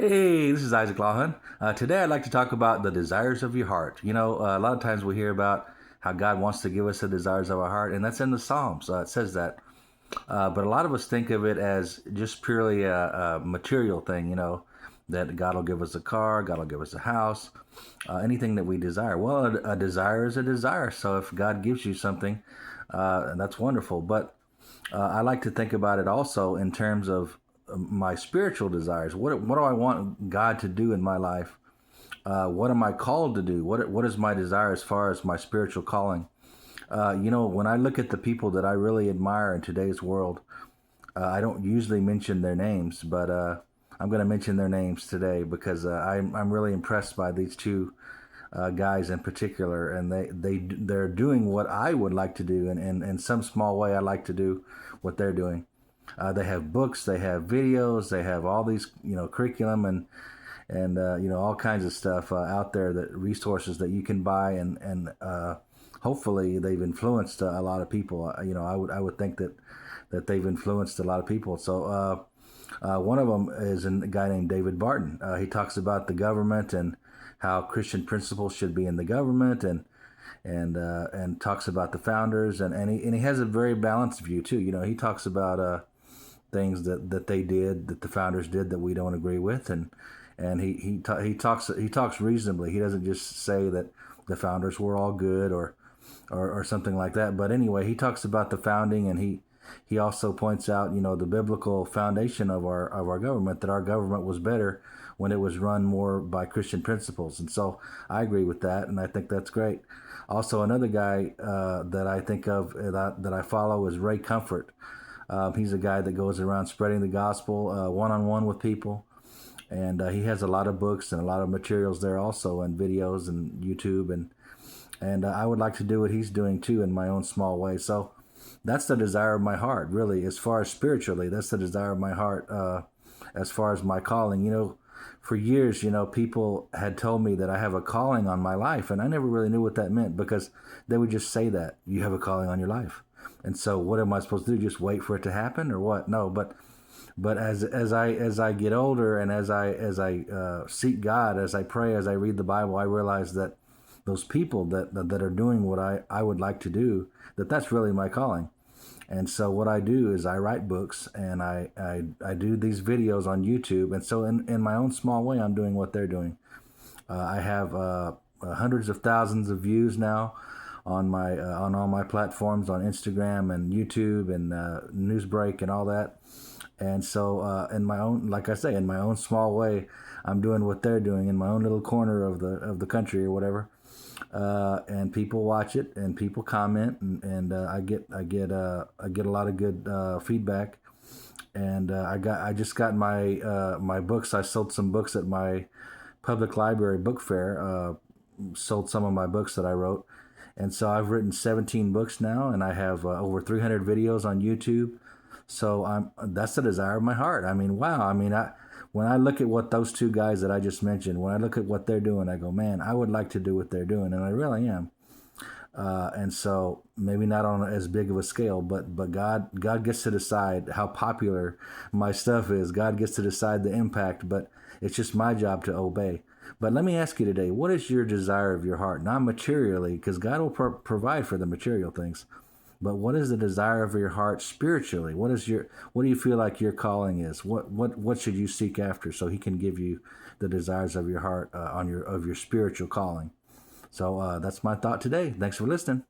Hey, this is Isaac Lawhon. Today I'd like to talk about the desires of your heart. A lot of times we hear about how God wants to give us the desires of our heart, and that's in the Psalms. It says that. But a lot of us think of it as just purely a material thing, that God will give us a car, God will give us a house, anything that we desire. Well, a desire is a desire. So if God gives you something, that's wonderful. But I like to think about it also in terms of my spiritual desires. What do I want God to do in my life? What am I called to do? What is my desire as far as my spiritual calling? When I look at the people that I really admire in today's world, I don't usually mention their names, but I'm going to mention their names today because I'm really impressed by these two guys in particular, and they're doing what I would like to do, and in some small way, I like to do what they're doing. They have books, they have videos, they have all these curriculum and all kinds of stuff out there, that resources that you can buy, and hopefully they've influenced a lot of people. I would think that they've influenced a lot of people. So one of them is a guy named David Barton. He talks about the government and how Christian principles should be in the government, and talks about the founders, and he has a very balanced view too. He talks about things that they did, that the founders did, that we don't agree with, and he talks reasonably. He doesn't just say that the founders were all good or something like that. But anyway, he talks about the founding, and he also points out the biblical foundation of our government, that our government was better when it was run more by Christian principles. And so I agree with that, and I think that's great. Also, another guy that I think of, that I follow, is Ray Comfort. He's a guy that goes around spreading the gospel one-on-one with people. And he has a lot of books and a lot of materials there also, and videos and YouTube. And I would like to do what he's doing too, in my own small way. So that's the desire of my heart, really, as far as spiritually. That's the desire of my heart as far as my calling. For years, people had told me that I have a calling on my life, and I never really knew what that meant, because they would just say that you have a calling on your life. And so what am I supposed to do? Just wait for it to happen, or what? No, but as I get older, and as I seek God, as I pray, as I read the Bible, I realize that those people that are doing what I would like to do, that's really my calling. And so what I do is I write books, and I do these videos on YouTube. And so in my own small way, I'm doing what they're doing. I have hundreds of thousands of views now on all my platforms, on Instagram and YouTube and Newsbreak and all that. And so in my own, like I say, in my own small way, I'm doing what they're doing in my own little corner of the country or whatever. And people watch it, and people comment, and I get a lot of good feedback. And I just got my books. I sold some books at my public library book fair. Sold some of my books that I wrote, and so I've written 17 books now, and I have over 300 videos on YouTube. So that's the desire of my heart. I mean, wow. I mean, when I look at what those two guys that I just mentioned, when I look at what they're doing, I go, man, I would like to do what they're doing, and I really am. And so maybe not on as big of a scale, but God gets to decide how popular my stuff is. God gets to decide the impact, but it's just my job to obey. But let me ask you today, what is your desire of your heart? Not materially, because God will provide for the material things. But what is the desire of your heart spiritually? What do you feel like your calling is? What should you seek after, so He can give you the desires of your heart of your spiritual calling? So that's my thought today. Thanks for listening.